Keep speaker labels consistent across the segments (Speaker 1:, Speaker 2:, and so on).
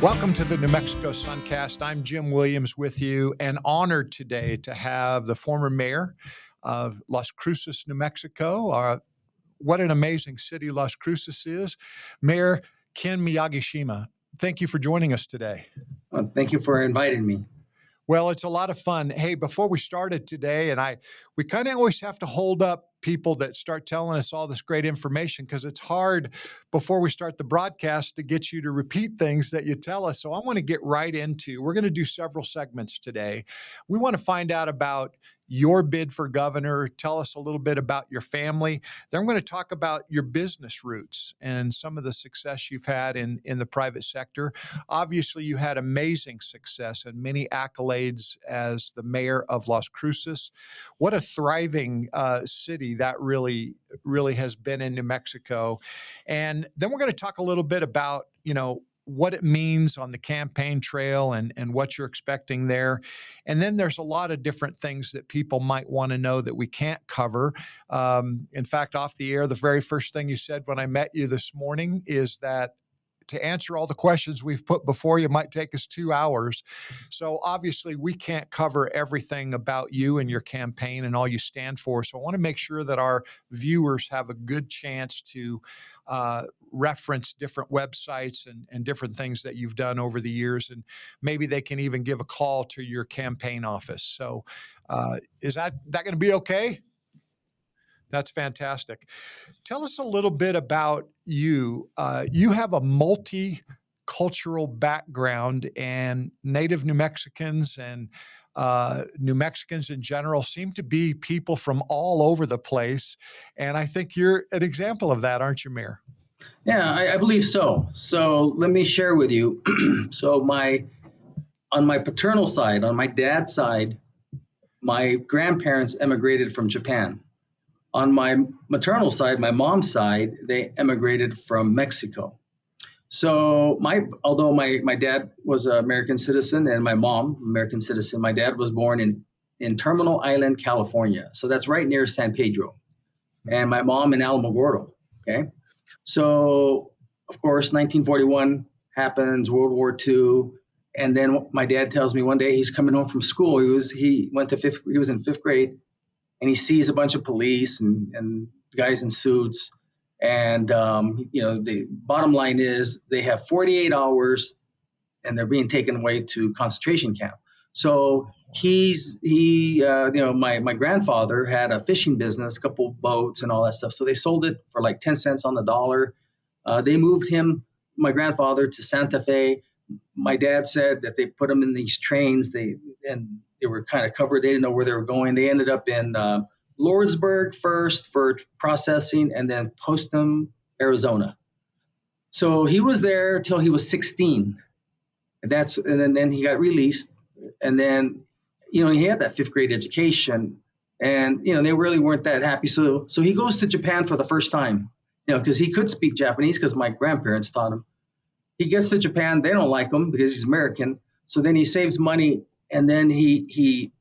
Speaker 1: Welcome to the New Mexico Suncast. I'm Jim Williams with you, and honored today to have the former mayor of Las Cruces, New Mexico. What an amazing city Las Cruces is. Mayor Ken Miyagishima, thank you for joining us today.
Speaker 2: Thank you for inviting me.
Speaker 1: Well, it's a lot of fun. Hey, before we started today, we kind of always have to hold up people that start telling us all this great information because it's hard before we start the broadcast to get you to repeat things that you tell us. So I want to get right into, we're going to do several segments today. We want to find out about your bid for governor. Tell us a little bit about your family. Then I'm going to talk about your business roots and some of the success you've had in the private sector. Obviously, you had amazing success and many accolades as the mayor of Las Cruces. What a thriving city that really has been in New Mexico. And then we're going to talk a little bit about, what it means on the campaign trail and what you're expecting there. And then there's a lot of different things that people might want to know that we can't cover. In fact, off the air, the very first thing you said when I met you this morning is that to answer all the questions we've put before you might take us 2 hours. So obviously we can't cover everything about you and your campaign and all you stand for. So I want to make sure that our viewers have a good chance to reference different websites and different things that you've done over the years. And maybe they can even give a call to your campaign office. So is that going to be okay? That's fantastic. Tell us a little bit about you. You have a multicultural background, and Native New Mexicans and New Mexicans in general seem to be people from all over the place. And I think you're an example of that, aren't you, Mayor?
Speaker 2: Yeah, I believe so. So let me share with you. So on my paternal side, on my dad's side, my grandparents emigrated from Japan. On my maternal side, my mom's side, they emigrated from Mexico. So although my dad was an American citizen and my mom, American citizen, my dad was born in Terminal Island, California. So that's right near San Pedro. And my mom in Alamogordo. Okay. So, of course, 1941 happens, World War II. And then my dad tells me one day he's coming home from school. He was in fifth grade. And he sees a bunch of police and guys in suits. And, the bottom line is they have 48 hours and they're being taken away to concentration camp. So my grandfather had a fishing business, a couple of boats and all that stuff. So they sold it for like 10 cents on the dollar. They moved my grandfather, to Santa Fe. My dad said that they put him in these trains. They were kind of covered. They didn't know where they were going. They ended up in Lordsburg first for processing, and then Postum, Arizona. So he was there till he was 16. And then he got released. And then, he had that fifth grade education, and, they really weren't that happy. So he goes to Japan for the first time, because he could speak Japanese because my grandparents taught him. He gets to Japan. They don't like him because he's American. So then he saves money. And then he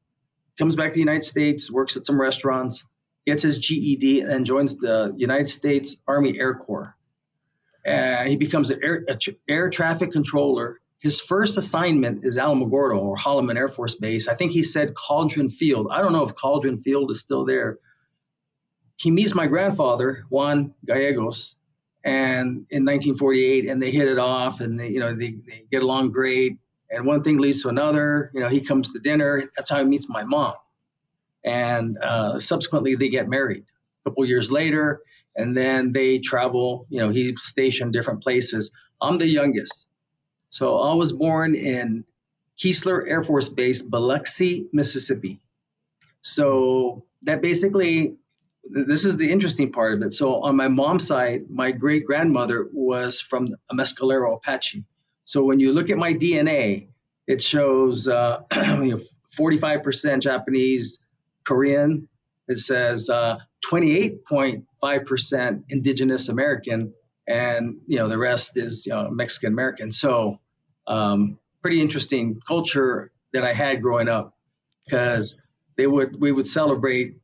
Speaker 2: comes back to the United States, works at some restaurants, gets his GED, and joins the United States Army Air Corps. He becomes an air traffic controller. His first assignment is Alamogordo or Holloman Air Force Base. I think he said Cauldron Field. I don't know if Cauldron Field is still there. He meets my grandfather, Juan Gallegos, and in 1948, and they hit it off, and they get along great. And one thing leads to another. He comes to dinner. That's how he meets my mom. And subsequently, they get married a couple years later. And then they travel. He's stationed different places. I'm the youngest. So I was born in Keesler Air Force Base, Biloxi, Mississippi. So that basically, this is the interesting part of it. So on my mom's side, my great-grandmother was from a Mescalero Apache. So when you look at my DNA, it shows 45% Japanese, Korean. It says 28.5% Indigenous American, and the rest is Mexican American. So pretty interesting culture that I had growing up, because we would celebrate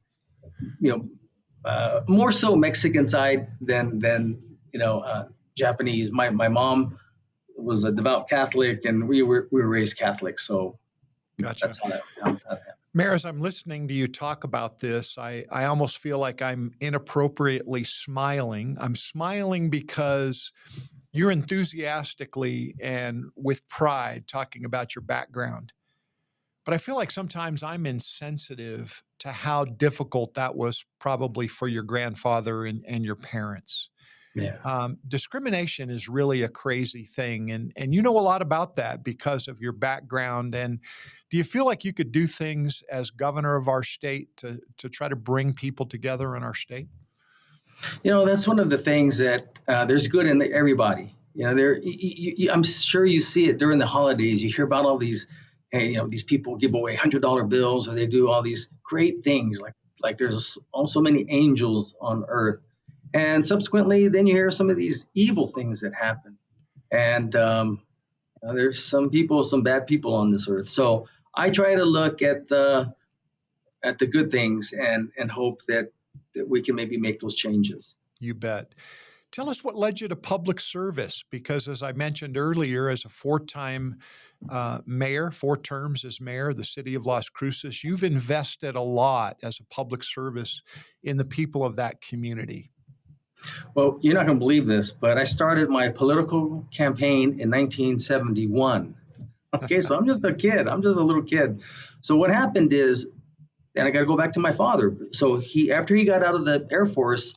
Speaker 2: more so Mexican side than Japanese. My mom was a devout Catholic, and we were raised Catholic. So
Speaker 1: Gotcha.
Speaker 2: that's how that happened.
Speaker 1: Mayor, as I'm listening to you talk about this, I almost feel like I'm inappropriately smiling. I'm smiling because you're enthusiastically and with pride talking about your background. But I feel like sometimes I'm insensitive to how difficult that was probably for your grandfather and your parents.
Speaker 2: Yeah.
Speaker 1: Discrimination is really a crazy thing. And you know a lot about that because of your background. And do you feel like you could do things as governor of our state to try to bring people together in our state?
Speaker 2: That's one of the things that there's good in everybody. I'm sure you see it during the holidays. You hear about all these, hey, these people give away $100 bills, or they do all these great things, like there's also many angels on earth. And subsequently, then you hear some of these evil things that happen. And there's some bad people on this earth. So I try to look at the good things and hope that we can maybe make those changes.
Speaker 1: You bet. Tell us what led you to public service, because as I mentioned earlier, as a four-time mayor, 4 terms as mayor of the city of Las Cruces, you've invested a lot as a public service in the people of that community.
Speaker 2: Well, you're not going to believe this, but I started my political campaign in 1971. Okay, so I'm just a kid. I'm just a little kid. So what happened is, and I got to go back to my father. So after he got out of the Air Force,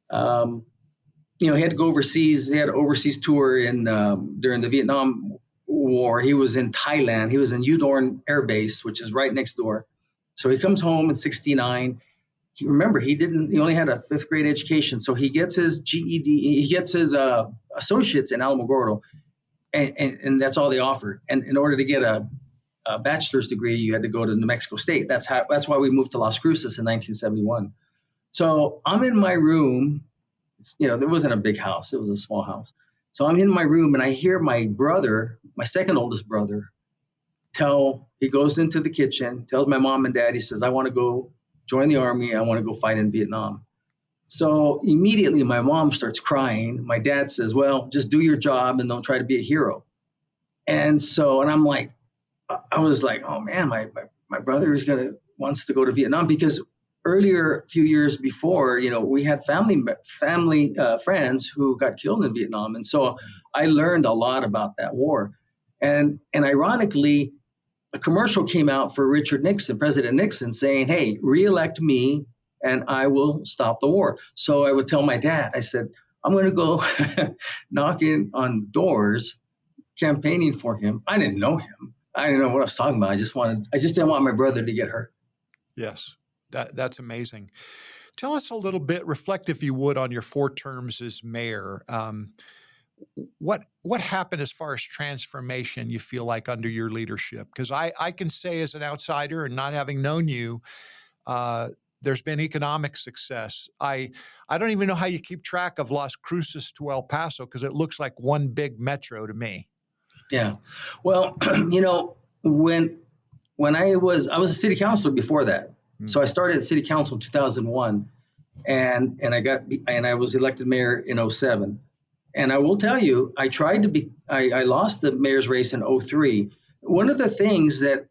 Speaker 2: he had to go overseas. He had an overseas tour during the Vietnam War. He was in Thailand. He was in Udorn Air Base, which is right next door. So he comes home in '69. He only had a 5th grade education. So he gets his GED, he gets his associates in Alamogordo, and that's all they offered. And in order to get a bachelor's degree, you had to go to New Mexico State. That's why we moved to Las Cruces in 1971. So I'm in my room. There wasn't a big house. It was a small house. So I'm in my room, and I hear my brother, my second oldest brother, he goes into the kitchen, tells my mom and dad, he says, I want to go join the Army. I want to go fight in Vietnam. So immediately my mom starts crying. My dad says, well, just do your job and don't try to be a hero. And I'm like, I was like, oh man, my brother wants to go to Vietnam, because earlier, a few years before, we had family friends who got killed in Vietnam. And so I learned a lot about that war. And ironically, a commercial came out for President Nixon, saying, hey, reelect me and I will stop the war. So I would tell my dad, I said, I'm going to go knocking on doors, campaigning for him. I didn't know him. I didn't know what I was talking about. I just didn't want my brother to get hurt.
Speaker 1: Yes, that's amazing. Tell us a little bit, reflect if you would, on your 4 terms as mayor. What happened as far as transformation you feel like under your leadership? Because I can say as an outsider and not having known you, there's been economic success. I don't even know how you keep track of Las Cruces to El Paso, because it looks like one big metro to me.
Speaker 2: Yeah. Well, when I was a city councilor before that. So I started at city council in 2001, and I was elected mayor in 2007. And I will tell you, I lost the mayor's race in 2003. One of the things that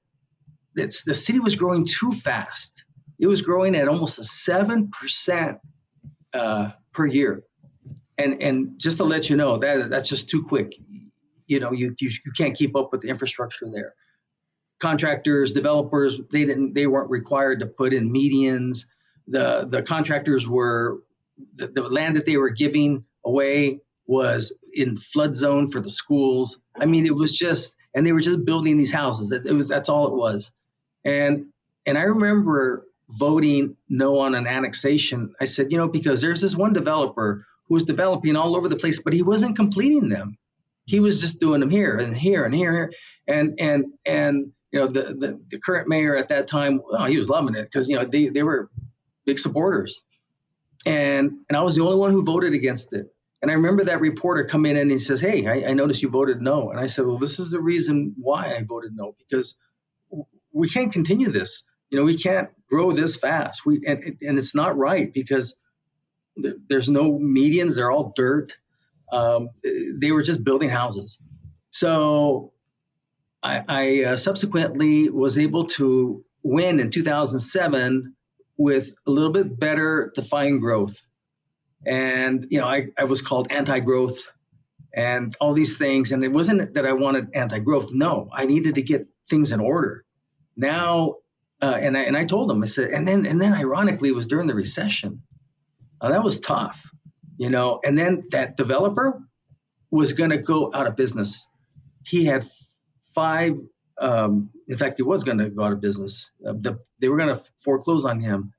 Speaker 2: the city was growing too fast. It was growing at almost a 7% per year. And just to let you know, that's just too quick. You can't keep up with the infrastructure there. Contractors, developers, they weren't required to put in medians. The contractors were, the land that they were giving away was in flood zone for the schools. I mean, it was just, and they were just building these houses. That's all it was. And I remember voting no on an annexation. I said, because there's this one developer who was developing all over the place, but he wasn't completing them. He was just doing them here and here and here. And the current mayor at that time, he was loving it, because they were big supporters. And I was the only one who voted against it. And I remember that reporter come in and he says, hey, I noticed you voted no. And I said, well, this is the reason why I voted no, because we can't continue this. We can't grow this fast. And it's not right, because there's no medians. They're all dirt. They were just building houses. So I subsequently was able to win in 2007 with a little bit better defined growth. And, I was called anti-growth and all these things. And it wasn't that I wanted anti-growth. No, I needed to get things in order. Now, and I told them, I said, and then ironically, it was during the recession. That was tough, and then that developer was going to go out of business. He had five, in fact, he was going to go out of business. They were going to foreclose on him.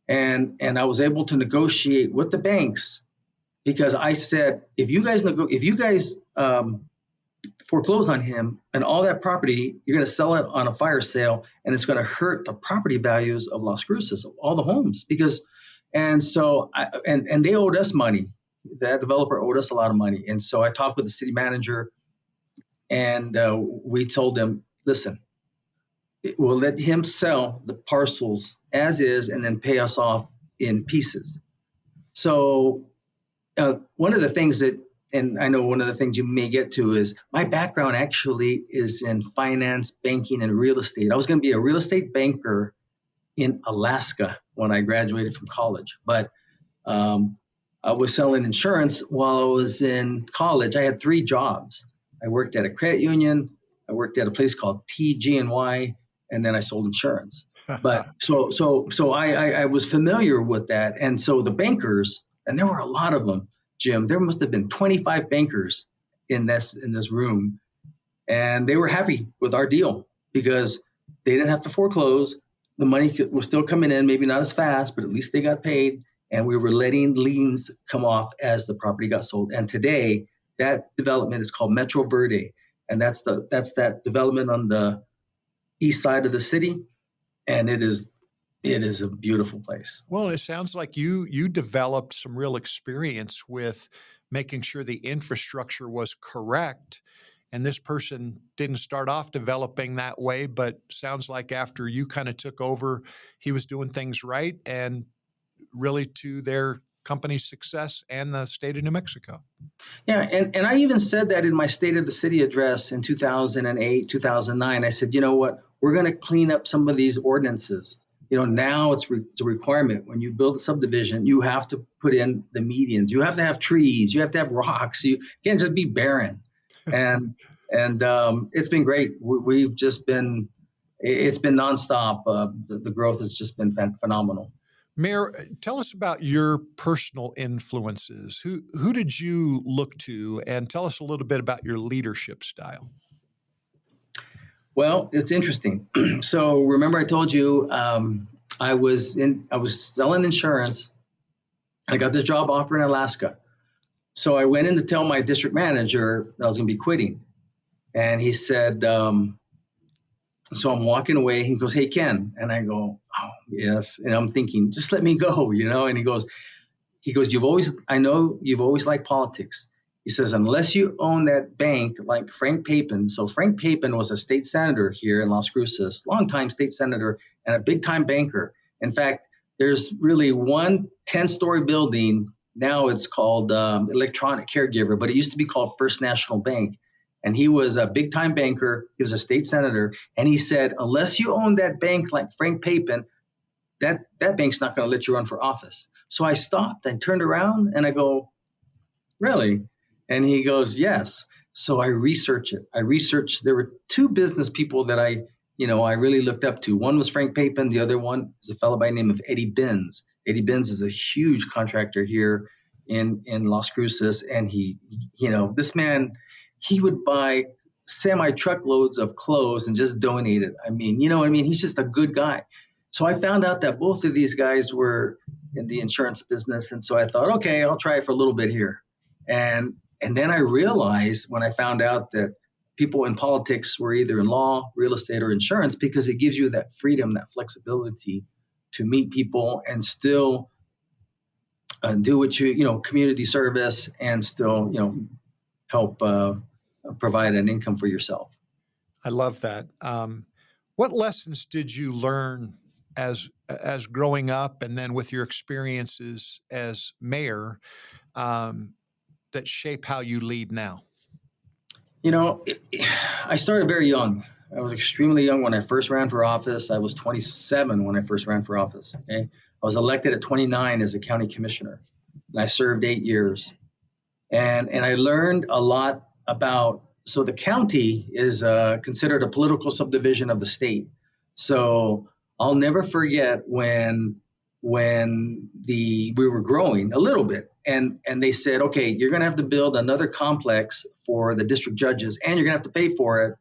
Speaker 2: And I was able to negotiate with the banks because I said, if you guys foreclose on him and all that property, you're going to sell it on a fire sale, and it's going to hurt the property values of Las Cruces, of all the homes, and they owed us money. That developer owed us a lot of money, and so I talked with the city manager, and we told him, listen, we'll let him sell the parcels as is, and then pay us off in pieces. So one of the things that, and I know one of the things you may get to, is my background actually is in finance, banking, and real estate. I was going to be a real estate banker in Alaska when I graduated from college, but I was selling insurance while I was in college. I had 3 jobs. I worked at a credit union, I worked at a place called TG&Y, and then I sold insurance. But so I was familiar with that. And so the bankers, and there were a lot of them, Jim, there must have been 25 bankers in this room. And they were happy with our deal because they didn't have to foreclose. The money was still coming in, maybe not as fast, but at least they got paid. And we were letting liens come off as the property got sold. And today, that development is called Metro Verde. And that's that development on the east side of the city. And it is a beautiful place.
Speaker 1: Well, it sounds like you developed some real experience with making sure the infrastructure was correct. And this person didn't start off developing that way, but sounds like after you kind of took over, he was doing things right and really to their company's success and the state of New Mexico.
Speaker 2: Yeah, and I even said that in my State of the City address in 2008, 2009. I said, you know what, we're going to clean up some of these ordinances. Now it's a requirement. When you build a subdivision, you have to put in the medians. You have to have trees. You have to have rocks. You can't just be barren. And it's been great. It's been nonstop. The growth has just been phenomenal.
Speaker 1: Mayor, tell us about your personal influences. Who did you look to, and tell us a little bit about your leadership style?
Speaker 2: Well, it's interesting. So remember I told you I was selling insurance. I got this job offer in Alaska. So I went in to tell my district manager that I was going to be quitting. And he said, so I'm walking away. He goes, hey, Ken. And I go, oh, yes. And I'm thinking, just let me go, And he goes, I know you've always liked politics. He says, unless you own that bank like Frank Papin. So Frank Papin was a state senator here in Las Cruces, longtime state senator and a big-time banker. In fact, there's really one 10-story building. Now it's called Electronic Caregiver, but it used to be called First National Bank. And he was a big-time banker. He was a state senator. And he said, unless you own that bank like Frank Papin, that bank's not going to let you run for office. So I stopped and turned around and I go, really? And he goes, yes. So I researched it. There were 2 business people that I really looked up to. One was Frank Papin. The other one is a fellow by the name of Eddie Benz. Eddie Benz is a huge contractor here in Las Cruces. And this man, he would buy semi-truckloads of clothes and just donate it. I mean, he's just a good guy. So I found out that both of these guys were in the insurance business. And so I thought, okay, I'll try it for a little bit here. And then I realized when I found out that people in politics were either in law, real estate, or insurance, because it gives you that freedom, that flexibility to meet people and still do what community service and still, help provide an income for yourself.
Speaker 1: I love that. What lessons did you learn as growing up and then with your experiences as mayor that shape how you lead now?
Speaker 2: I started very young. I was extremely young when I first ran for office. I was 27 when I first ran for office. Okay, I was elected at 29 as a county commissioner, and I served 8 years. And I learned a lot about. So the county is considered a political subdivision of the state. So I'll never forget when we were growing a little bit, and they said, okay, you're going to have to build another complex for the district judges, and you're going to have to pay for it.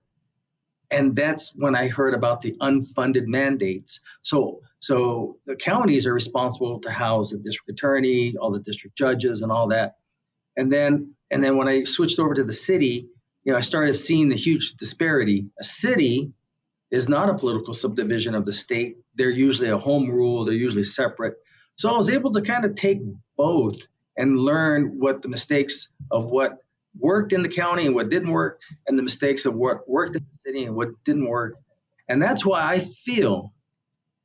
Speaker 2: And that's when I heard about the unfunded mandates. So the counties are responsible to house the district attorney, all the district judges, and all that. And then when I switched over to the city, I started seeing the huge disparity. A city is not a political subdivision of the state. They're usually a home rule. They're usually separate. So I was able to kind of take both and learn what the mistakes of what worked in the county and what didn't work, and the mistakes of what worked in the city and what didn't work. And that's why I feel,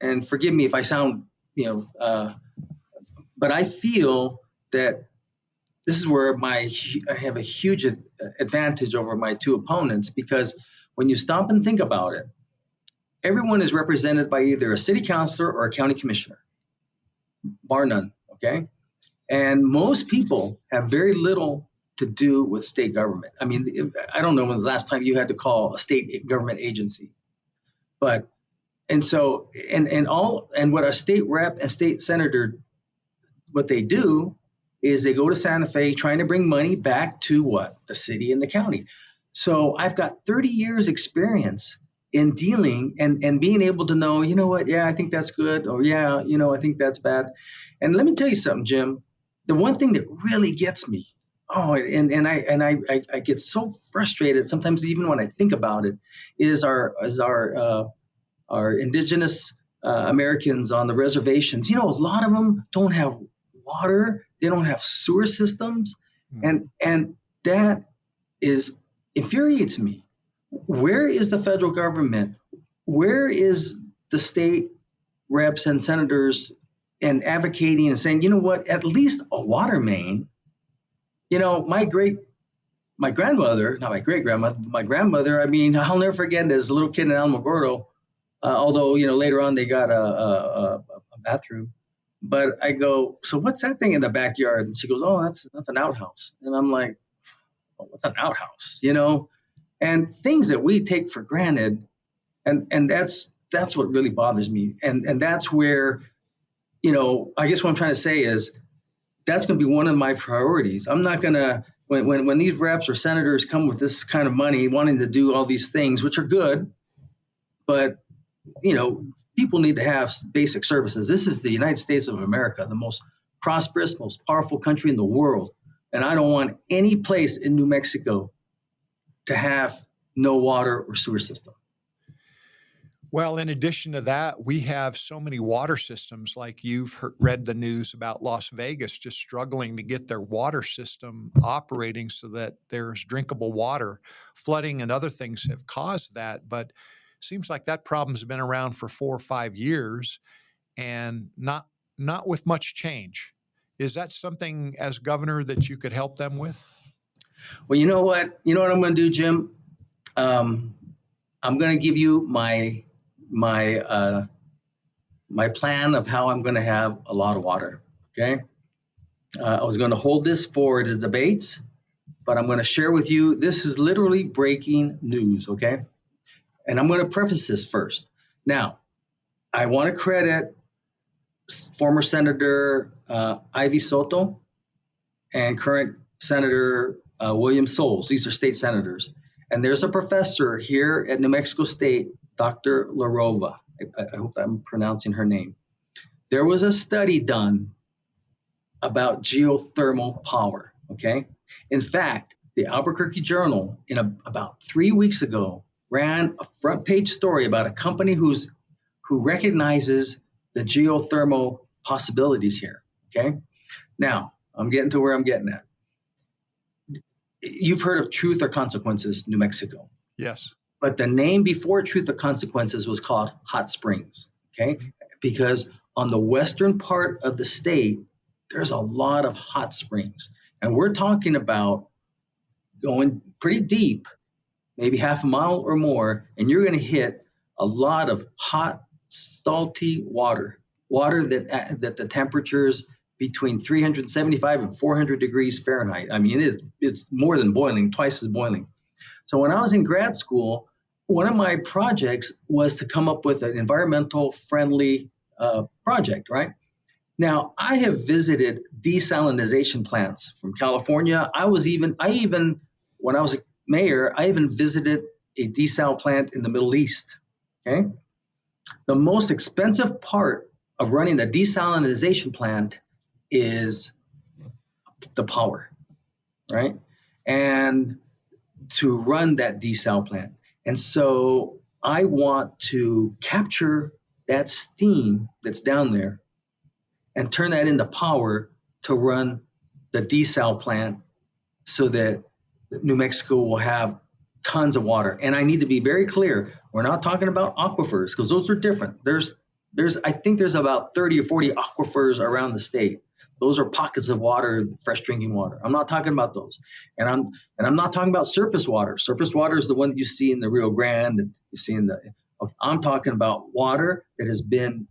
Speaker 2: and forgive me if I sound, but I feel that this is where I have a huge advantage over my two opponents, because when you stop and think about it, everyone is represented by either a city councilor or a county commissioner, bar none, okay? And most people have very little to do with state government. I mean, I don't know when the last time you had to call a state government agency, and what a state rep and state senator, what they do is they go to Santa Fe trying to bring money back to what? The city and the county. So I've got 30 years experience in dealing and being able to know, you know what, yeah, I think that's good, or yeah, I think that's bad. And let me tell you something, Jim. The one thing that really gets me, I get so frustrated sometimes, even when I think about it, is our indigenous Americans on the reservations. A lot of them don't have water, they don't have sewer systems, and that infuriates me. Where is the federal government? Where is the state reps and senators and advocating and saying, you know what, at least a water main? My grandmother, not my great grandmother, my grandmother, I'll never forget as a little kid in Alamogordo, although, later on they got a bathroom. But I go, so what's that thing in the backyard? And she goes, oh, that's an outhouse. And I'm like, oh, what's an outhouse? And things that we take for granted. And that's what really bothers me. And that's where, I guess what I'm trying to say is that's going to be one of my priorities. I'm not going to, when these reps or senators come with this kind of money, wanting to do all these things, which are good, but, people need to have basic services. This is the United States of America, the most prosperous, most powerful country in the world. And I don't want any place in New Mexico to have no water or sewer system.
Speaker 1: Well, in addition to that, we have so many water systems, like you've read the news about Las Vegas just struggling to get their water system operating so that there's drinkable water. Flooding and other things have caused that, but seems like that problem's been around for 4 or 5 years and not with much change. Is that something as governor that you could help them with?
Speaker 2: Well, you know what I'm going to do, Jim? I'm going to give you my plan of how I'm going to have a lot of water. Okay. I was going to hold this for the debates, but I'm going to share with you, this is literally breaking news. Okay. And I'm going to preface this first. Now, I want to credit former Senator Ivy Soto and current Senator William Souls. These are state senators. And there's a professor here at New Mexico State, Dr. Larova. I hope I'm pronouncing her name. There was a study done about geothermal power, okay? In fact, the Albuquerque Journal, about 3 weeks ago, ran a front page story about a company who recognizes the geothermal possibilities here, okay? Now, I'm getting to where I'm getting at. You've heard of Truth or Consequences, New Mexico.
Speaker 1: Yes.
Speaker 2: But the name before Truth or Consequences was called Hot Springs, okay? Because on the western part of the state, there's a lot of hot springs. And we're talking about going pretty deep maybe half a mile or more, and you're going to hit a lot of hot, salty water, that the temperatures between 375 and 400 degrees Fahrenheit. I mean, it's more than boiling, twice as boiling. So when I was in grad school, one of my projects was to come up with an environmental friendly project, right? Now, I have visited desalination plants from California. I even, when I was a mayor, I even visited a desal plant in the Middle East. Okay. The most expensive part of running a desalination plant is the power, right? And to run that desal plant. And so I want to capture that steam that's down there and turn that into power to run the desal plant so that New Mexico will have tons of water. And I need to be very clear, we're not talking about aquifers because those are different. I think there's about 30 or 40 aquifers around the state. Those are pockets of water, fresh drinking water. I'm not talking about those. And I'm not talking about surface water. Surface water is the one that you see in the Rio Grande and you see I'm talking about water that has been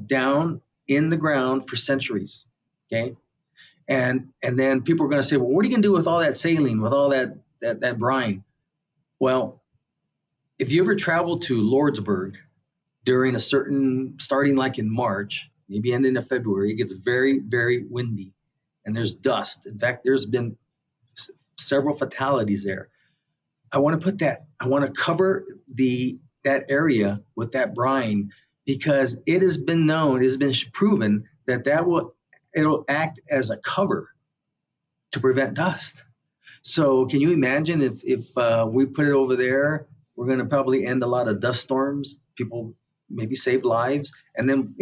Speaker 2: down in the ground for centuries. Okay. And then people are going to say, well, what are you going to do with all that saline, with all that brine? Well, if you ever travel to Lordsburg during starting like in March, maybe ending in February, it gets very, very windy and there's dust. In fact, there's been several fatalities there. I want to cover that area with that brine because it has been proven that it'll act as a cover to prevent dust. So can you imagine if we put it over there, we're going to probably end a lot of dust storms, people maybe save lives. And then,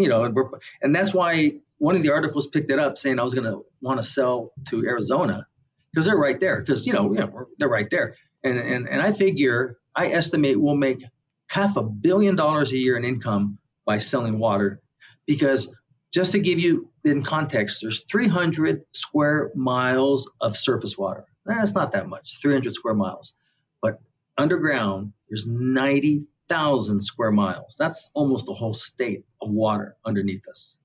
Speaker 2: and that's why one of the articles picked it up saying I was going to want to sell to Arizona because they're right there because, they're right there. And I estimate we'll make $500 million a year in income by selling water because just to give you in context, there's 300 square miles of surface water. That's not that much, 300 square miles. But underground, there's 90,000 square miles. That's almost a whole state of water underneath us.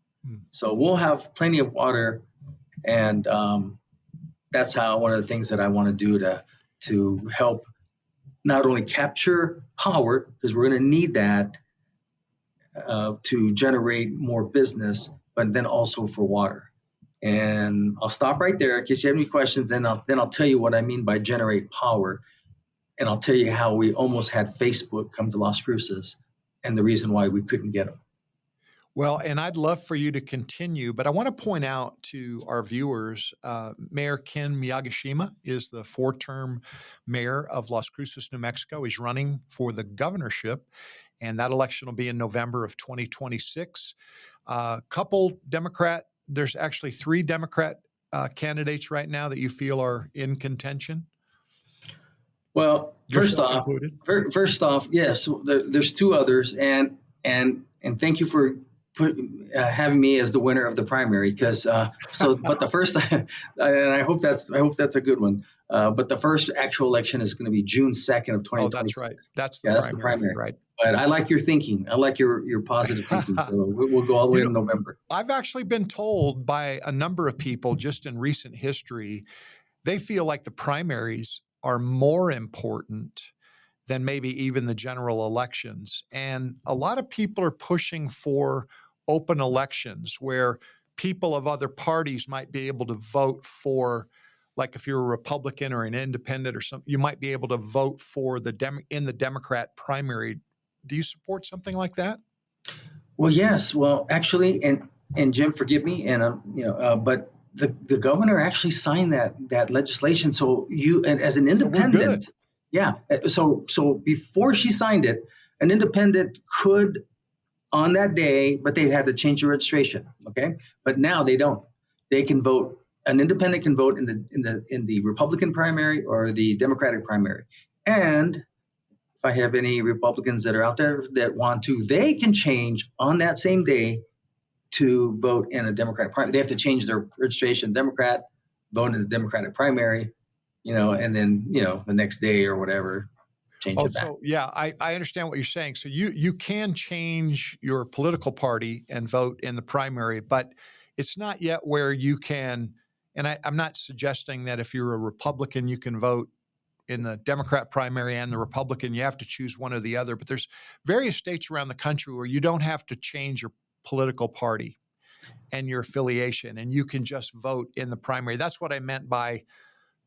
Speaker 2: So we'll have plenty of water. And that's one of the things that I want to do to help not only capture power, because we're going to need that to generate more business, but then also for water. And I'll stop right there in case you have any questions. Then I'll tell you what I mean by generate power. And I'll tell you how we almost had Facebook come to Las Cruces and the reason why we couldn't get them.
Speaker 1: Well, and I'd love for you to continue, but I want to point out to our viewers, Mayor Ken Miyagishima is the 4-term mayor of Las Cruces, New Mexico. He's running for the governorship, and that election will be in November of 2026. There's actually 3 Democrat candidates right now that you feel are in contention.
Speaker 2: Well, first off, yes, there's 2 others, and thank you for having me as the winner of the primary because but the first and I hope that's a good one. But the first actual election is going to be June 2nd of 2026. Oh,
Speaker 1: that's right. That's the
Speaker 2: primary,
Speaker 1: right?
Speaker 2: But I like your thinking. I like your positive thinking. So we'll go all the way to November.
Speaker 1: I've actually been told by a number of people just in recent history, they feel like the primaries are more important than maybe even the general elections. And a lot of people are pushing for open elections where people of other parties might be able to vote for, like if you're a Republican or an independent or something, you might be able to vote for in the Democrat primary. Do you support something like that?
Speaker 2: Well, yes. Well, actually, and Jim, forgive me, and but the governor actually signed that legislation. So as an independent, So before she signed it, an independent could on that day, but they had to change the registration. Okay, but now they don't. They can vote. An independent can vote in the Republican primary or the Democratic primary, and if I have any Republicans that are out there that want to, they can change on that same day to vote in a Democratic primary. They have to change their registration Democrat, vote in the Democratic primary, and then, the next day or whatever. change
Speaker 1: Oh,
Speaker 2: it back.
Speaker 1: so yeah, I understand what you're saying. So you can change your political party and vote in the primary, but it's not yet where you can. And I'm not suggesting that if you're a Republican, you can vote in the Democrat primary and the Republican. You have to choose one or the other. But there's various states around the country where you don't have to change your political party and your affiliation, and you can just vote in the primary. That's what I meant by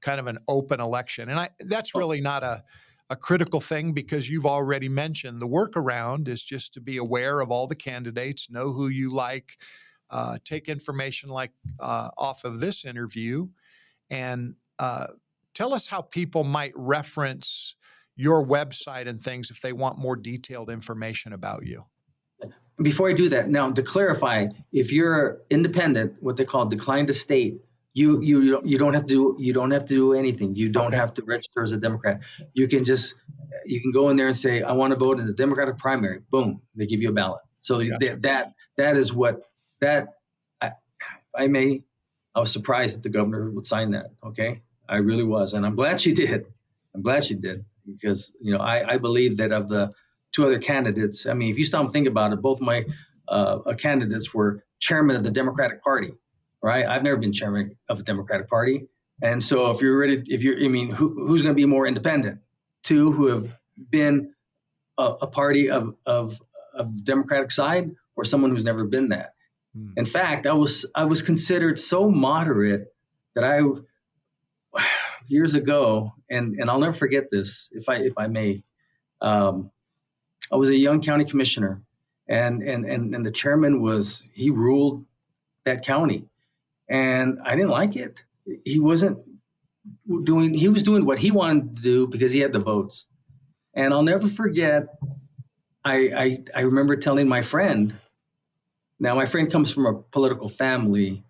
Speaker 1: kind of an open election. And that's
Speaker 2: Oh,
Speaker 1: really not a critical thing, because you've already mentioned the workaround is just to be aware of all the candidates, know who you like, take information like off of this interview, and tell us how people might reference your website and things if they want more detailed information about you.
Speaker 2: before I do that, now to clarify, if you're independent, what they call declined to state, you don't have to do anything. You don't
Speaker 1: Okay.
Speaker 2: have to register as a Democrat. You can go in there and say, I want to vote in the Democratic primary. Boom, they give you a ballot. So
Speaker 1: Gotcha.
Speaker 2: that is what that I, I may. I was surprised that the governor would sign that. Okay, I really was, and I'm glad she did. I'm glad she did, because I believe that of the two other candidates, I mean, if you stop and think about it, both my candidates were chairman of the Democratic Party, right? I've never been chairman of the Democratic Party, and so I mean, who's going to be more independent? Two who have been a party of the Democratic side, or someone who's never been that.
Speaker 1: Hmm.
Speaker 2: In fact, I was considered so moderate that I years ago, and I'll never forget this, if I may. I was a young county commissioner, and the chairman he ruled that county, and I didn't like it. He was doing what he wanted to do because he had the votes. And I'll never forget, I remember telling my friend. Now, my friend comes from a political family.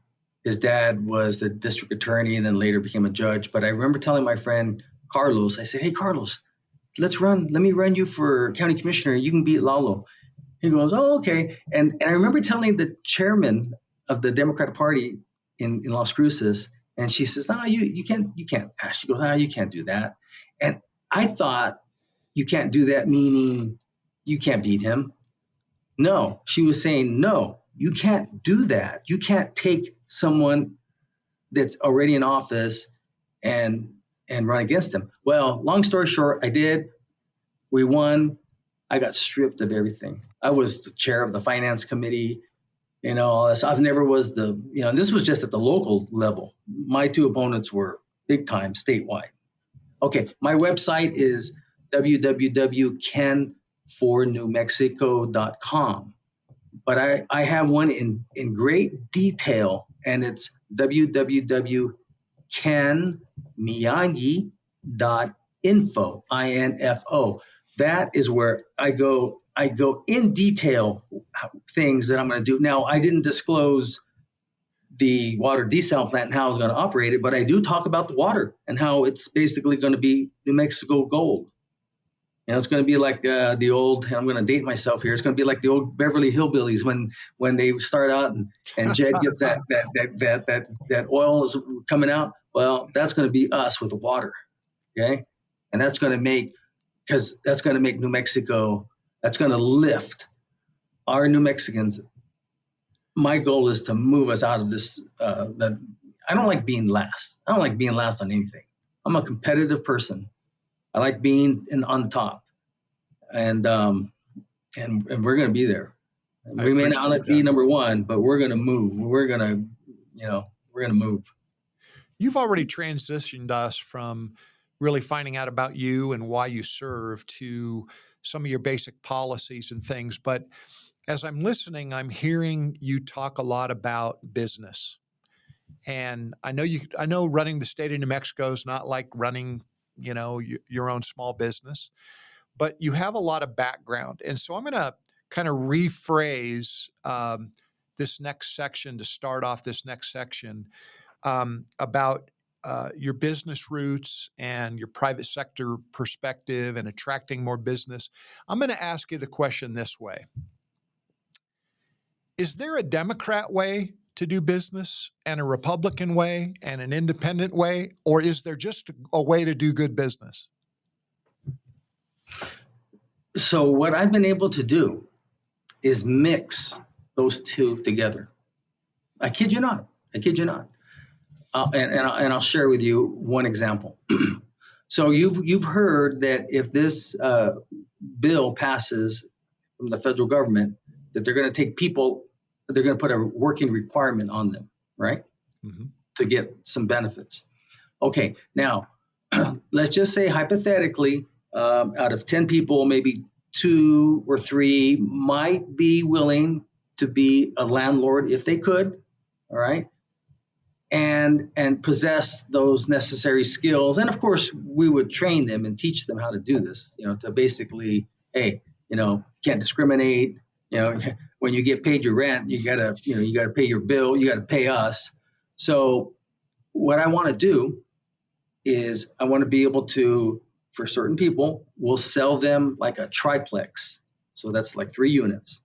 Speaker 2: His dad was the district attorney and then later became a judge. But I remember telling my friend Carlos, I said, "Hey, Carlos, let me run you for county commissioner. You can beat Lalo." He goes, "Oh, okay." And I remember telling the chairman of the Democratic Party in Las Cruces, and she says, "No, you can't." She goes, "No, you can't do that." And I thought, you can't do that, meaning you can't beat him. No, she was saying, no, you can't do that. You can't take someone that's already in office and run against him. Well, long story short, I did. We won. I got stripped of everything. I was the chair of the finance committee, all this. I've never was and this was just at the local level. My two opponents were big time statewide. Okay, my website is www.kenfornewmexico.com. But I have one in great detail, and it's www.kenmiyagi.info, info. That is where I go in detail things that I'm going to do. Now, I didn't disclose the water desal plant and how I was going to operate it, but I do talk about the water and how it's basically going to be New Mexico gold. It's going to be like the old. I'm going to date myself here. It's going to be like the old Beverly Hillbillies when they start out and Jed gets that oil is coming out. Well, that's going to be us with the water, okay? And that's going to make New Mexico. That's going to lift our New Mexicans. My goal is to move us out of this. I don't like being last. I don't like being last on anything. I'm a competitive person. I like being on the top, and we're going to be there.
Speaker 1: I
Speaker 2: We may not
Speaker 1: appreciate
Speaker 2: be
Speaker 1: that.
Speaker 2: number one, but we're going to move. We're going to move.
Speaker 1: You've already transitioned us from really finding out about you and why you serve to some of your basic policies and things. But as I'm listening, I'm hearing you talk a lot about business. And I know running the state of New Mexico is not like running, your own small business, but you have a lot of background. And so I'm going to kind of rephrase this next section to start off this next section about your business roots and your private sector perspective and attracting more business. I'm going to ask you the question this way. Is there a Democrat way to do business and a Republican way and an independent way, or is there just a way to do good business?
Speaker 2: So what I've been able to do is mix those two together. I kid you not. I kid you not. And I'll share with you one example. So you've heard that if this bill passes from the federal government, that they're going to take people, they're going to put a working requirement on them, right?
Speaker 1: Mm-hmm.
Speaker 2: To get some benefits. Okay, now let's just say hypothetically, out of 10 people, maybe 2 or 3 might be willing to be a landlord if they could, all right, and possess those necessary skills. And of course, we would train them and teach them how to do this, to basically, hey, you can't discriminate. When you get paid your rent, you gotta pay your bill, you gotta pay us. So what I want to do is I want to be able to, for certain people, we'll sell them like a triplex. So that's like 3 units.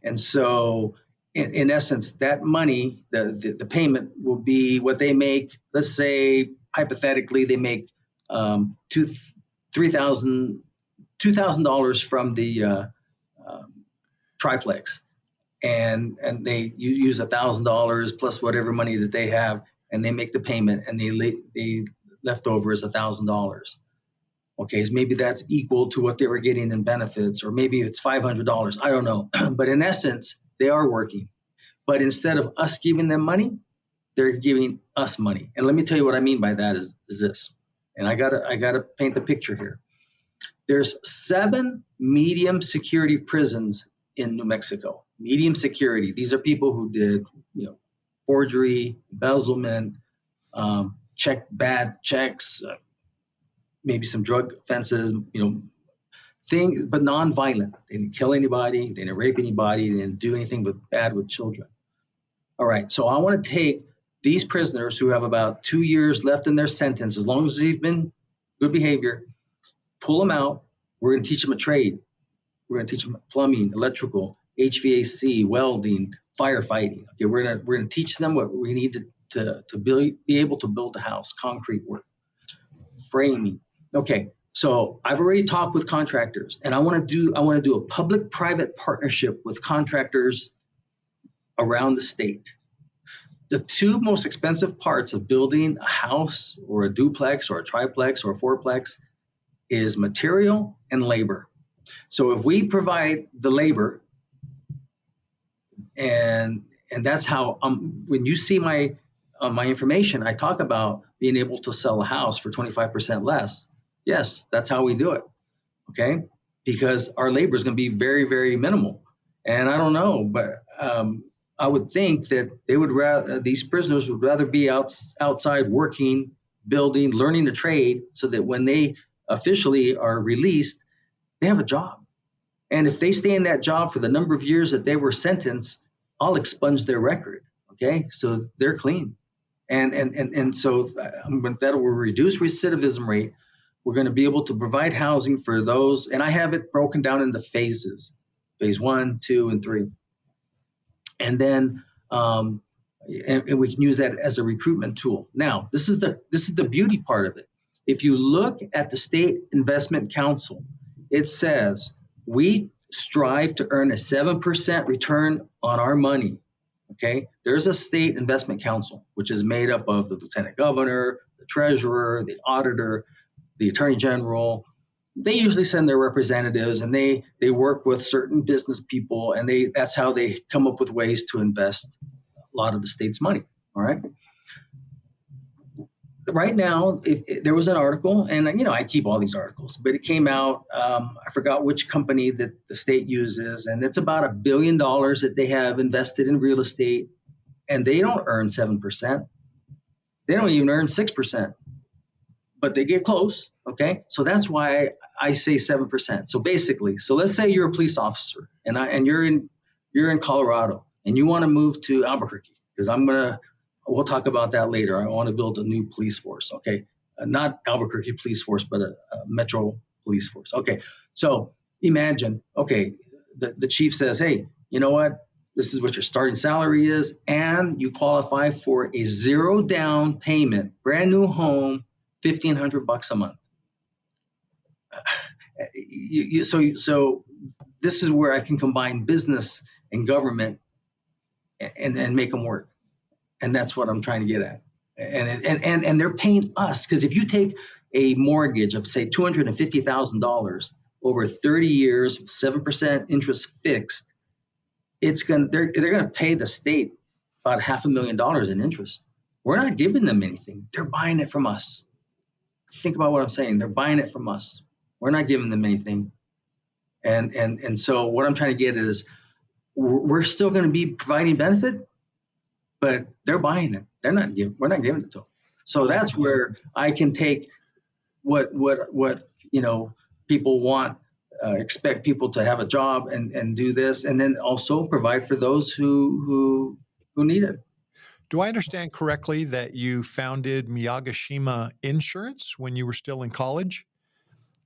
Speaker 2: And so in essence, that money, the payment will be what they make. Let's say hypothetically they make $2,000 from the triplex, and they use $1,000 plus whatever money that they have, and they make the payment, and they left over is $1,000. Okay, so maybe that's equal to what they were getting in benefits, or maybe it's $500. I don't know, but in essence, they are working. But instead of us giving them money, they're giving us money. And let me tell you what I mean by that is this. And I gotta paint the picture here. There's 7 medium security prisons in New Mexico. Medium security. These are people who did, forgery, embezzlement, bad checks, maybe some drug offenses, things, but non-violent. They didn't kill anybody, they didn't rape anybody, they didn't do anything bad with children. All right, so I want to take these prisoners who have about 2 years left in their sentence, as long as they've been good behavior, pull them out. We're going to teach them a trade. We're going to teach them plumbing, electrical, HVAC, welding, firefighting. Okay, we're going to teach them what we need to be able to build a house, concrete work, framing. Okay, so I've already talked with contractors, and I want to do a public-private partnership with contractors around the state. The 2 most expensive parts of building a house or a duplex or a triplex or a fourplex is material and labor. So if we provide the labor, and that's how when you see my information, I talk about being able to sell a house for 25% less. Yes, that's how we do it. Okay, because our labor is going to be very, very minimal. And I don't know, but I would think that these prisoners would rather be outside working, building, learning the trade, so that when they officially are released, they have a job. And if they stay in that job for the number of years that they were sentenced, I'll expunge their record. Okay, so they're clean, and so that will reduce recidivism rate. We're going to be able to provide housing for those, and I have it broken down into phases: phase 1, 2, and 3, and then and we can use that as a recruitment tool. Now, this is the beauty part of it. If you look at the State Investment Council, it says we strive to earn a 7% return on our money. Okay, there's a State Investment Council, which is made up of the Lieutenant Governor, the Treasurer, the Auditor, the Attorney General. They usually send their representatives, and they work with certain business people, and that's how they come up with ways to invest a lot of the state's money. All right. Right now, if there was an article, and I keep all these articles, but it came out, I forgot which company that the state uses, and it's about $1 billion that they have invested in real estate, and they don't earn 7%. They don't even earn 6%, but they get close. Okay, so that's why I say 7%. So basically, let's say you're a police officer, and you're in Colorado, and you want to move to Albuquerque, because we'll talk about that later. I want to build a new police force, okay? Not Albuquerque police force, but a metro police force. Okay, so imagine, okay, the chief says, hey, you know what? This is what your starting salary is, and you qualify for a 0 down payment, brand new home, $1,500 a month. So this is where I can combine business and government and make them work. And that's what I'm trying to get at. And they're paying us, because if you take a mortgage of say $250,000 over 30 years, 7% interest fixed, they're gonna pay the state about $500,000 in interest. We're not giving them anything. They're buying it from us. Think about what I'm saying. They're buying it from us. We're not giving them anything. And so what I'm trying to get is we're still going to be providing benefit, but they're buying it. We're not giving it to them. So that's where I can take what people want, expect people to have a job and do this, and then also provide for those who need it.
Speaker 1: Do I understand correctly that you founded Miyagishima Insurance when you were still in college?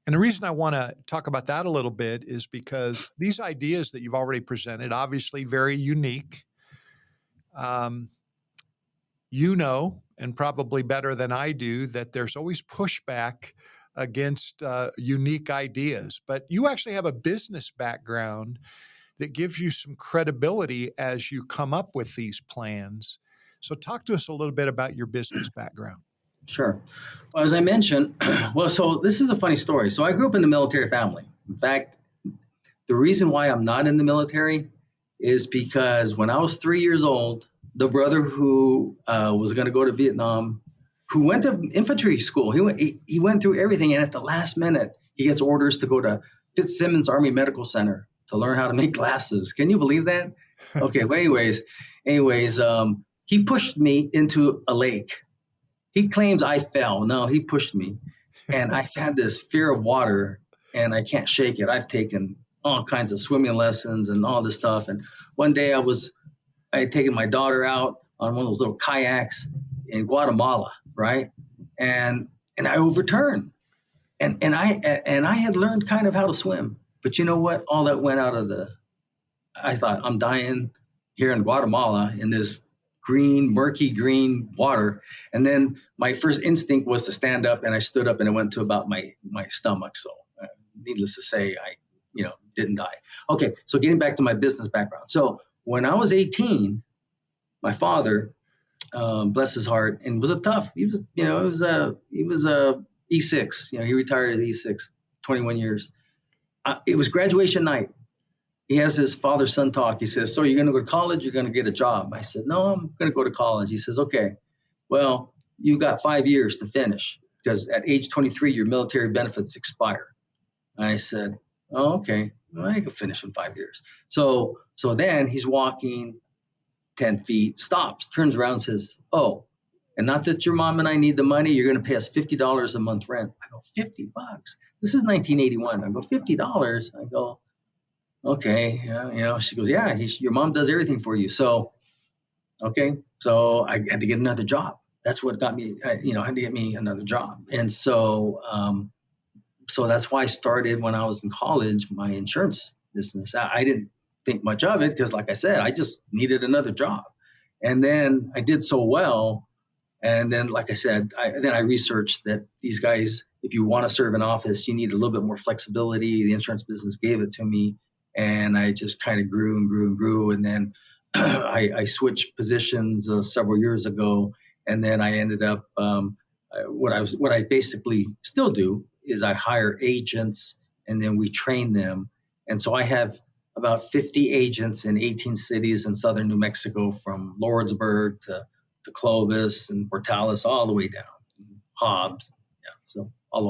Speaker 1: And the reason I want to talk about that a little bit is because these ideas that you've already presented, obviously very unique. And probably better than I do, that there's always pushback against unique ideas. But you actually have a business background that gives you some credibility as you come up with these plans. So talk to us a little bit about your business background.
Speaker 2: Sure. Well, as I mentioned, so this is a funny story. So I grew up in a military family. In fact, the reason why I'm not in the military is because when I was 3 years old, the brother who was going to go to Vietnam, who went to infantry school, he went through everything, and at the last minute, he gets orders to go to Fitzsimmons Army Medical Center to learn how to make glasses. Can you believe that? Okay. Well, anyways, he pushed me into a lake. He claims I fell. No, he pushed me. And I've had this fear of water, and I can't shake it. I've taken all kinds of swimming lessons and all this stuff. And one day I had taken my daughter out on one of those little kayaks in Guatemala, right? And I overturned. And I had learned kind of how to swim. But you know what? All that went out of I thought, I'm dying here in Guatemala in this murky green water. And then my first instinct was to stand up, and I stood up, and it went to about my stomach. So needless to say, I didn't die. Okay, so getting back to my business background. So when I was 18, my father, bless his heart, and was a tough. He was a E6. He retired at E6, 21 years. It was graduation night. He has his father-son talk. He says, "So you're going to go to college? You're going to get a job?" I said, "No, I'm going to go to college." He says, "Okay, well, you got 5 years to finish, because at age 23, your military benefits expire." I said, "Oh, okay. Well, I can finish in 5 years." So then he's walking 10 feet, stops, turns around and says, "Oh, and not that your mom and I need the money, you're going to pay us $50 a month rent." I go, $50? This is 1981. I go, $50? I go, okay. She goes, "Yeah, your mom does everything for you." So, okay. So I had to get another job. That's what got me, I had to get me another job. And so, so that's why I started when I was in college, my insurance business. I didn't think much of it because, like I said, I just needed another job. And then I did so well. And then, like I said, I researched that these guys, if you want to serve in office, you need a little bit more flexibility. The insurance business gave it to me. And I just kind of grew and grew and grew. And then I switched positions several years ago. And then I ended up, what I basically still do is I hire agents, and then we train them. And so I have about 50 agents in 18 cities in southern New Mexico, from Lordsburg to Clovis and Portales, all the way down, Hobbs. Yeah, so all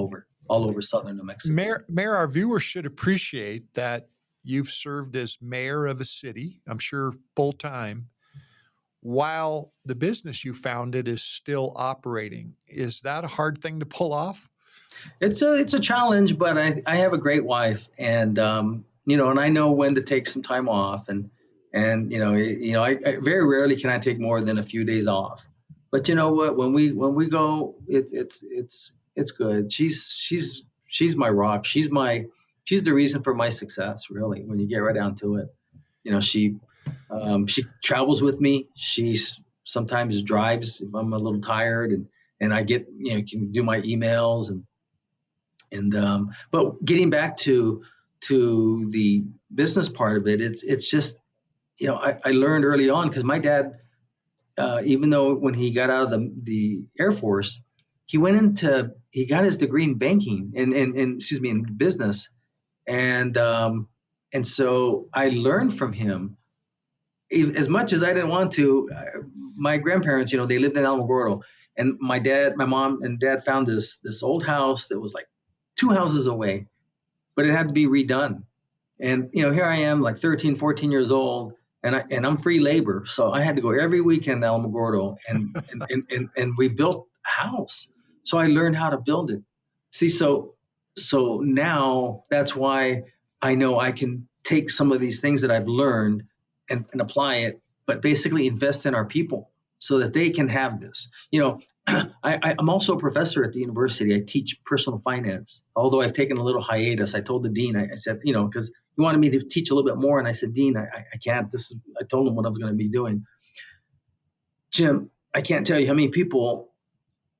Speaker 2: over southern New Mexico.
Speaker 1: Mayor, our viewers should appreciate that you've served as mayor of a city, I'm sure full time, while the business you founded is still operating. Is that a hard thing to pull off?
Speaker 2: It's a challenge, but I have a great wife, and and I know when to take some time off, and I very rarely can I take more than a few days off. But you know what? When we go, it's good. She's my rock. She's the reason for my success, really. When you get right down to it, she travels with me. She sometimes drives if I'm a little tired, and I can do my emails, And but getting back to the business part of it, it's just, I learned early on because my dad, even though when he got out of the Air Force, he got his degree in banking in business, and so I learned from him. As much as I didn't want to, my grandparents, they lived in Alamogordo, and my mom and dad found this old house that was like 2 houses away, but it had to be redone. And here I am, like 13, 14 years old, and I'm free labor, so I had to go every weekend to Alamogordo, and we built a house. So I learned how to build it. See, so now that's why I know I can take some of these things that I've learned and apply it, but basically invest in our people so that they can have this. I'm also a professor at the university. I teach personal finance. Although I've taken a little hiatus, I told the dean, I said, because he wanted me to teach a little bit more, and I said, Dean, I can't. I told him what I was going to be doing. Jim, I can't tell you how many people.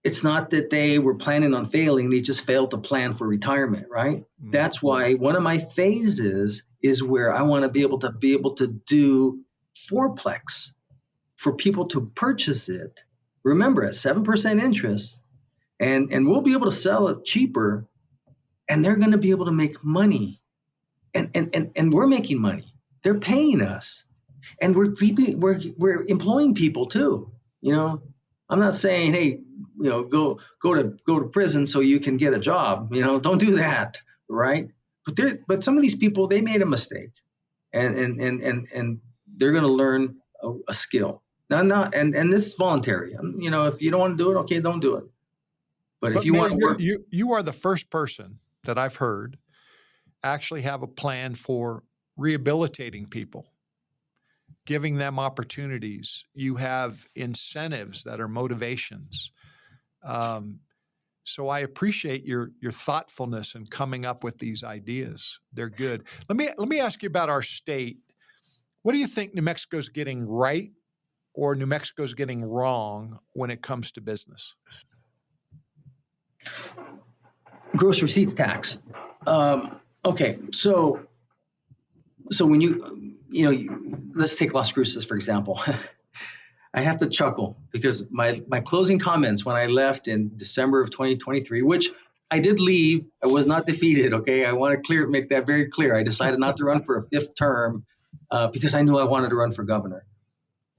Speaker 2: It's not that they were planning on failing; they just failed to plan for retirement. Right? Mm-hmm. That's why one of my phases is where I want to be able to do fourplex for people to purchase it. Remember, at 7% interest, and we'll be able to sell it cheaper, and they're going to be able to make money, and we're making money. They're paying us, and we're employing people too. I'm not saying, hey, go to prison so you can get a job. Don't do that, right? But some of these people, they made a mistake, and they're going to learn a skill. Now, and this is voluntary. If you don't want to do it, okay, don't do it. But if you want to work,
Speaker 1: you are the first person that I've heard actually have a plan for rehabilitating people, giving them opportunities. You have incentives that are motivations. So I appreciate your thoughtfulness in coming up with these ideas. They're good. Let me ask you about our state. What do you think New Mexico's getting right or New Mexico's getting wrong when it comes to business?
Speaker 2: Gross receipts tax. Okay, so when let's take Las Cruces for example. I have to chuckle because my closing comments when I left in December of 2023, which I did leave, I was not defeated. Okay, I want to make that very clear. I decided not to run for a fifth term because I knew I wanted to run for governor.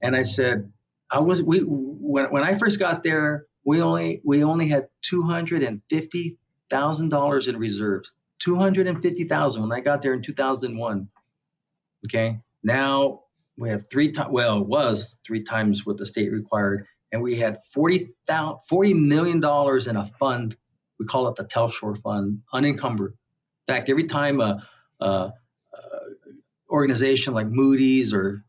Speaker 2: And I said, when I first got there, we only had $250,000 in reserves. $250,000 when I got there in 2001. Okay, now we have it was 3 times what the state required, and we had $40 million in a fund. We call it the Telshore Fund, unencumbered. In fact, every time a organization like Moody's or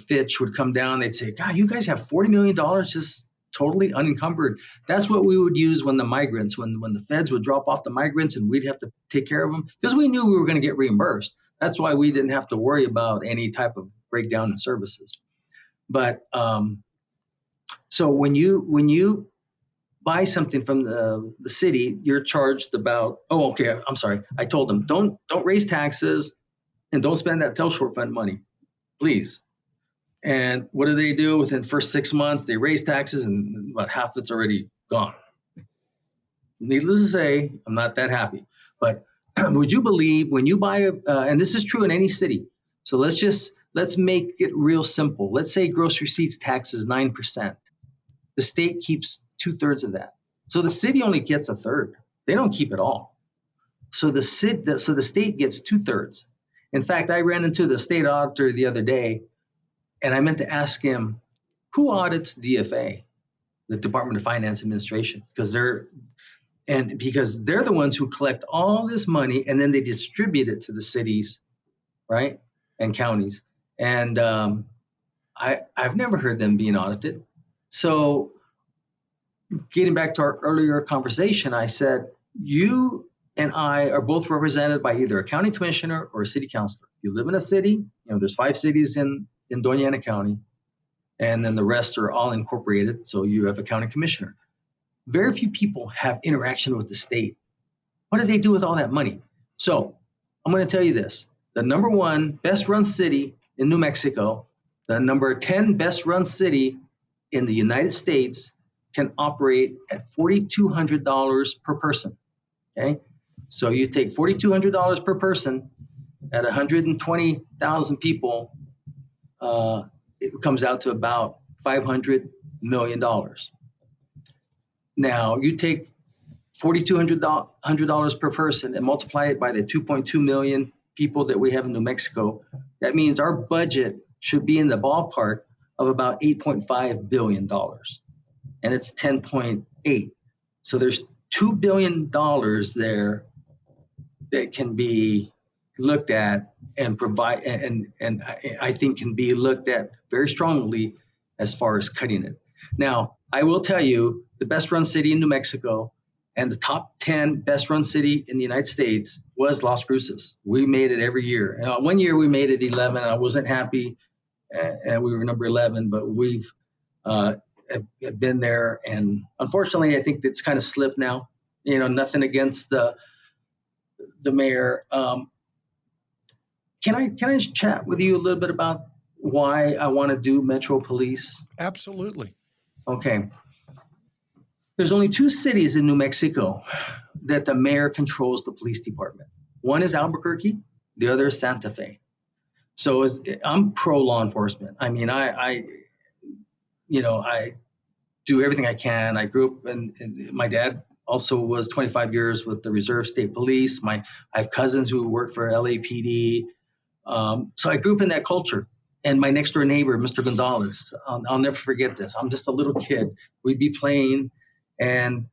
Speaker 2: Fitch would come down, they'd say, God, you guys have $40 million just totally unencumbered. That's what we would use when the feds would drop off the migrants and we'd have to take care of them, because we knew we were going to get reimbursed. That's why we didn't have to worry about any type of breakdown in services. But so when you buy something from the city, you're charged about, I'm sorry. I told them, don't raise taxes and don't spend that Telshore Fund money, please. And what do they do? Within the first 6 months, they raise taxes and about half of it's already gone. Needless to say, I'm not that happy. But would you believe when you buy and this is true in any city. So let's make it real simple. Let's say gross receipts tax is 9%. The state keeps 2/3 of that. So the city only gets 1/3. They don't keep it all. So the state gets 2/3. In fact, I ran into the state auditor the other day, and I meant to ask him, who audits DFA, the Department of Finance Administration? Because they're the ones who collect all this money and then they distribute it to the cities, right, and counties. And I've never heard them being audited. So getting back to our earlier conversation, I said, you and I are both represented by either a county commissioner or a city councilor. If you live in a city, there's 5 cities in Doña Ana County, and then the rest are all incorporated. So you have a county commissioner. Very few people have interaction with the state. What do they do with all that money? So I'm going to tell you this. The number 1 best run city in New Mexico, the number 10 best run city in the United States can operate at $4,200 per person. Okay. So you take $4,200 per person at 120,000 people, it comes out to about $500 million. Now you take $4,200 per person and multiply it by the 2.2 million people that we have in New Mexico. That means our budget should be in the ballpark of about $8.5 billion, and it's 10.8. So there's $2 billion there that can be looked at and provide, and I think can be looked at very strongly as far as cutting it. Now, I will tell you, the best run city in New Mexico and the top 10 best run city in the United States was Las Cruces. We made it every year. One year we made it 11. I wasn't happy, and we were number 11, but we've have been there. And unfortunately, I think it's kind of slipped now. Nothing against the mayor. Can I just chat with you a little bit about why I want to do Metro Police?
Speaker 1: Absolutely.
Speaker 2: Okay. There's only 2 cities in New Mexico that the mayor controls the police department. One is Albuquerque, the other is Santa Fe. So I'm pro law enforcement. I mean, I do everything I can. I grew up, and my dad also was 25 years with the Reserve State Police. I have cousins who work for LAPD. So I grew up in that culture. And my next door neighbor, Mr. Gonzalez, I'll never forget this. I'm just a little kid. We'd be playing, and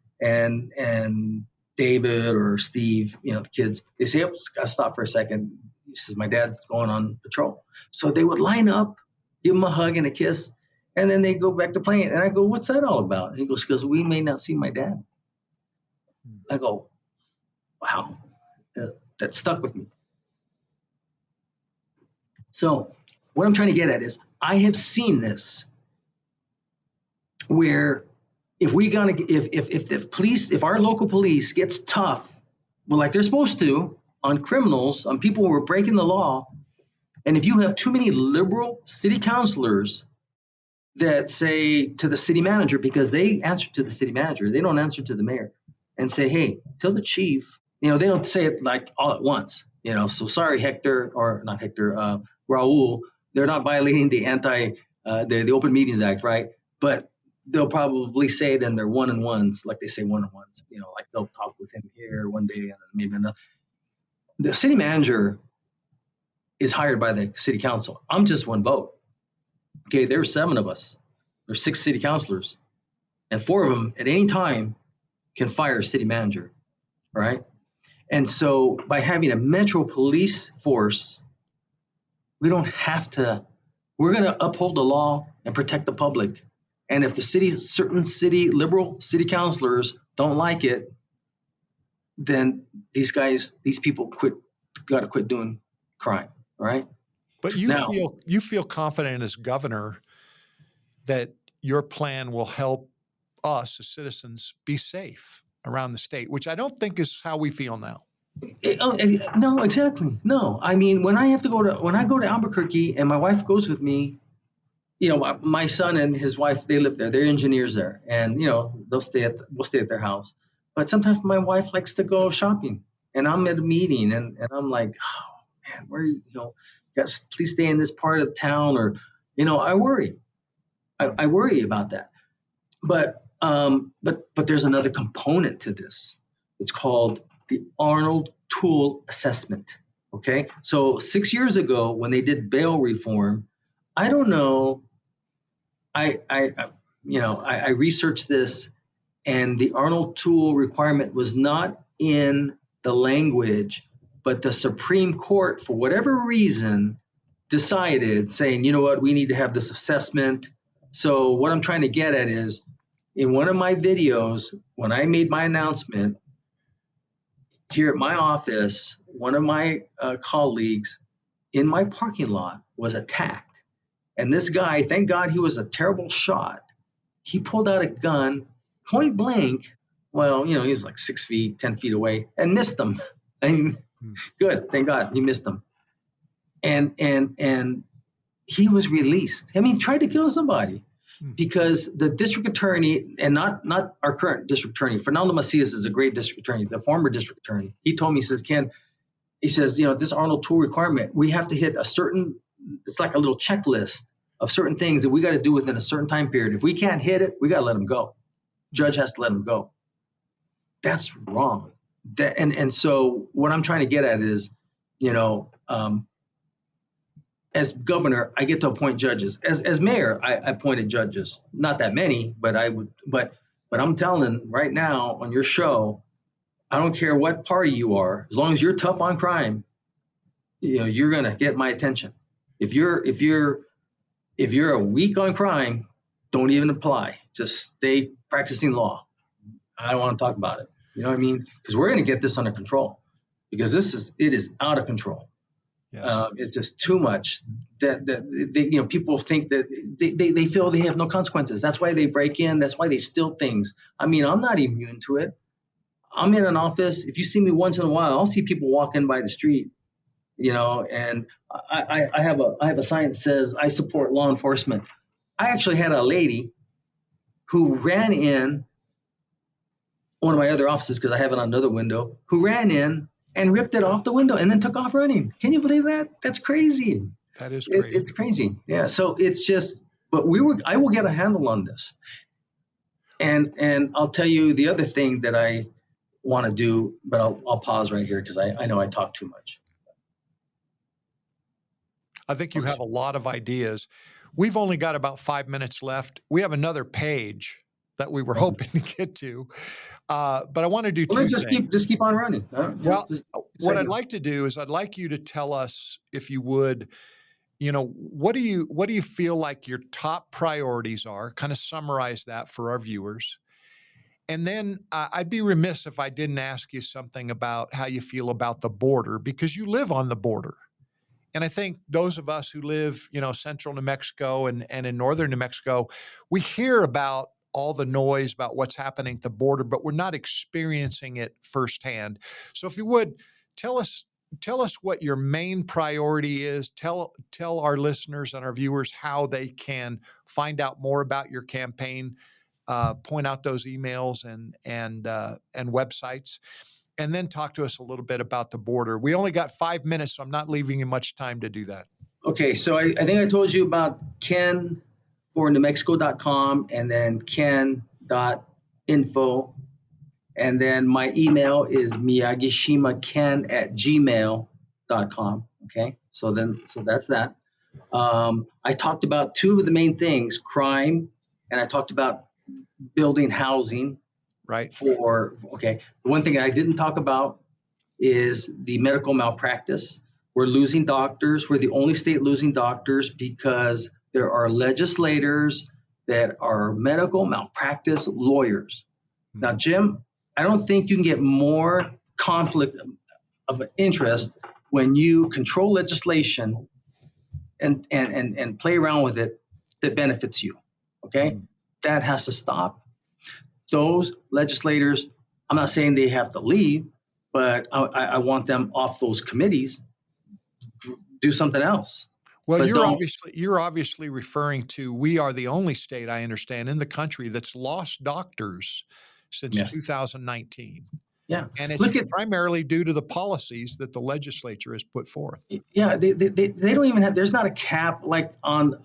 Speaker 2: David or Steve, the kids, they say, "Oh, gotta stop for a second." He says, "My dad's going on patrol." So they would line up, give him a hug and a kiss, and then they go back to playing. And I go, "What's that all about?" And he goes, "Because we may not see my dad." I go, "Wow, that stuck with me." So what I'm trying to get at is, I have seen this where if the police, if our local police gets tough, well, like they're supposed to, on criminals, on people who are breaking the law, and if you have too many liberal city councilors that say to the city manager, because they answer to the city manager, they don't answer to the mayor, and say, "Hey, tell the chief," they don't say it like all at once, so sorry, Hector, or not Hector, Raul, they're not violating the the Open Meetings Act, right? But they'll probably say it in their one-on-ones, like they say one-on-ones, like they'll talk with him here one day and then maybe another. The city manager is hired by the city council. I'm just one vote. Okay, there's 7 of us. There's 6 city councilors, and 4 of them at any time can fire a city manager, right? And so by having a metro police force, we don't have to, we're going to uphold the law and protect the public. And if certain liberal city councilors don't like it, then these people got to quit doing crime, right?
Speaker 1: But you feel confident as governor that your plan will help us as citizens be safe around the state, which I don't think is how we feel now.
Speaker 2: No, exactly. No, I mean, when I go to Albuquerque and my wife goes with me, my son and his wife, they live there. They're engineers there, and we'll stay at their house. But sometimes my wife likes to go shopping, and I'm at a meeting, and I'm like, "Oh man, where guys, please stay in this part of town," or I worry. I worry about that. But there's another component to this. It's called the Arnold Tool Assessment. Okay, so 6 years ago when they did bail reform, I don't know. I researched this, and the Arnold Tool requirement was not in the language, but the Supreme Court, for whatever reason, decided, saying, "You know what, we need to have this assessment." So what I'm trying to get at is, in one of my videos, when I made my announcement here at my office, one of my colleagues in my parking lot was attacked. And this guy, thank God he was a terrible shot. He pulled out a gun, point blank, Well, he was like 6 feet, 10 feet away, and missed him. I mean, good, thank God he missed him. And he was released. I mean, he tried to kill somebody because the district attorney, and not our current district attorney, Fernando Macias is a great district attorney, the former district attorney. He told me, he says, Ken, he says, this Arnold tool requirement, we have to hit a certain, it's like a little checklist of certain things that we got to do within a certain time period. If we can't hit it, we got to let him go. Judge has to let him go. That's wrong. And so what I'm trying to get at is, as governor, I get to appoint judges. As mayor, I appointed judges. Not that many, but I'm telling right now on your show, I don't care what party you are, as long as you're tough on crime, you're gonna get my attention. If you're a weak on crime, don't even apply. Just stay practicing law. I don't want to talk about it. You know what I mean? Because we're gonna get this under control. Because it is out of control.
Speaker 1: Yes.
Speaker 2: It's just too much that they, people think that they feel they have no consequences. That's why they break in. That's why they steal things. I mean, I'm not immune to it. I'm in an office. If you see me once in a while, I'll see people walking by the street, and I have a sign that says I support law enforcement. I actually had a lady who ran in one of my other offices, because I have it on another window, who ran in and ripped it off the window and then took off running. Can you believe that? That's crazy.
Speaker 1: That is crazy.
Speaker 2: It's crazy. Yeah. So it's just, but I will get a handle on this. And I'll tell you the other thing that I want to do, but I'll pause right here because I know I talk too much.
Speaker 1: I think you have a lot of ideas. We've only got about 5 minutes left. We have another page that we were hoping to get to, but I want to do two
Speaker 2: let's
Speaker 1: things.
Speaker 2: just keep on running.
Speaker 1: What I'd like to do is I'd like you to tell us, if you would, what do you feel like your top priorities are? Kind of summarize that for our viewers. And then I'd be remiss if I didn't ask you something about how you feel about the border, because you live on the border. And I think those of us who live, central New Mexico and in northern New Mexico, we hear about all the noise about what's happening at the border, but we're not experiencing it firsthand. So if you would, tell us what your main priority is. Tell our listeners and our viewers how they can find out more about your campaign, point out those emails and websites, and then talk to us a little bit about the border. We only got 5 minutes, so I'm not leaving you much time to do that.
Speaker 2: Okay, so I think I told you about Ken for NewMexico.com, and then KenNM.info, and then my email is Miyagishima@gmail.com. Okay, so that's that. I talked about two of the main things: crime, and I talked about building housing.
Speaker 1: Right.
Speaker 2: The one thing I didn't talk about is the medical malpractice. We're losing doctors. We're the only state losing doctors because there are legislators that are medical malpractice lawyers. Now, Jim, I don't think you can get more conflict of interest when you control legislation and play around with it that benefits you. Okay? That has to stop. Those legislators, I'm not saying they have to leave, but I want them off those committees. Do something else.
Speaker 1: Well, you're obviously referring to, we are the only state, I understand, in the country that's lost doctors since 2019.
Speaker 2: Yeah,
Speaker 1: and it's primarily due to the policies that the legislature has put forth.
Speaker 2: Yeah, they don't even have. There's not a cap like on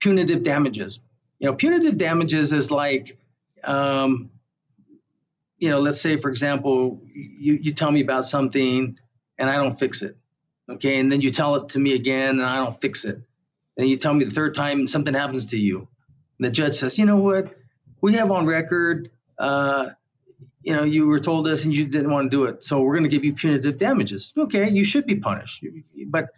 Speaker 2: punitive damages. Punitive damages is like, let's say, for example, you tell me about something and I don't fix it. Okay. And then you tell it to me again and I don't fix it. And you tell me the third time and something happens to you. And the judge says, you know what? We have on record, you were told this and you didn't want to do it. So we're going to give you punitive damages. Okay. You should be punished. But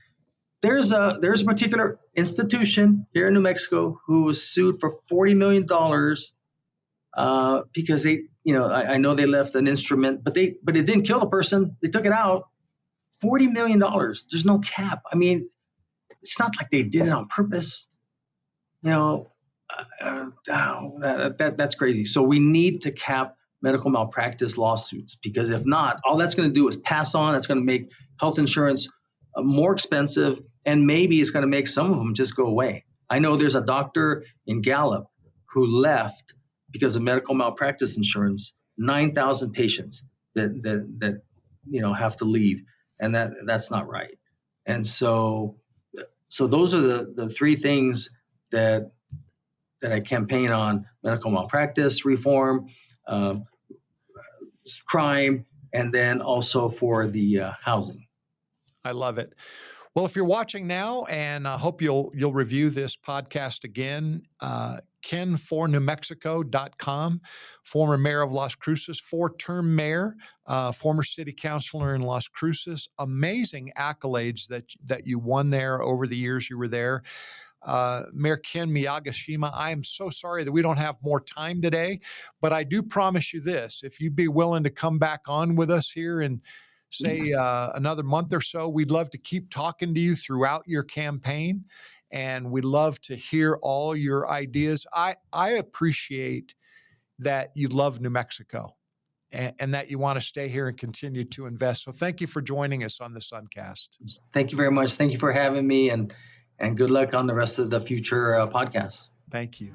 Speaker 2: there's a particular institution here in New Mexico who was sued for $40 million because they, I know they left an instrument, but it didn't kill the person. They took it out. $40 million. There's no cap. I mean, it's not like they did it on purpose. That's crazy. So we need to cap medical malpractice lawsuits, because if not, all that's going to do is pass on. It's going to make health insurance more expensive, and maybe it's going to make some of them just go away. I know there's a doctor in Gallup who left because of medical malpractice insurance. 9,000 patients that have to leave, and that's not right. And so those are the three things that I campaign on: medical malpractice reform, crime, and then also for the housing.
Speaker 1: I love it. Well, if you're watching now, and I hope you'll review this podcast again, KenNM.info, former mayor of Las Cruces, 4-term mayor, former city councilor in Las Cruces. Amazing accolades that you won there over the years you were there. Mayor Ken Miyagishima, I am so sorry that we don't have more time today, but I do promise you this: if you'd be willing to come back on with us here in, say, another month or so, we'd love to keep talking to you throughout your campaign, and we'd love to hear all your ideas. I appreciate that you love New Mexico and that you want to stay here and continue to invest. So thank you for joining us on the Suncast.
Speaker 2: Thank you very much. Thank you for having me, and good luck on the rest of the future podcasts.
Speaker 1: Thank you.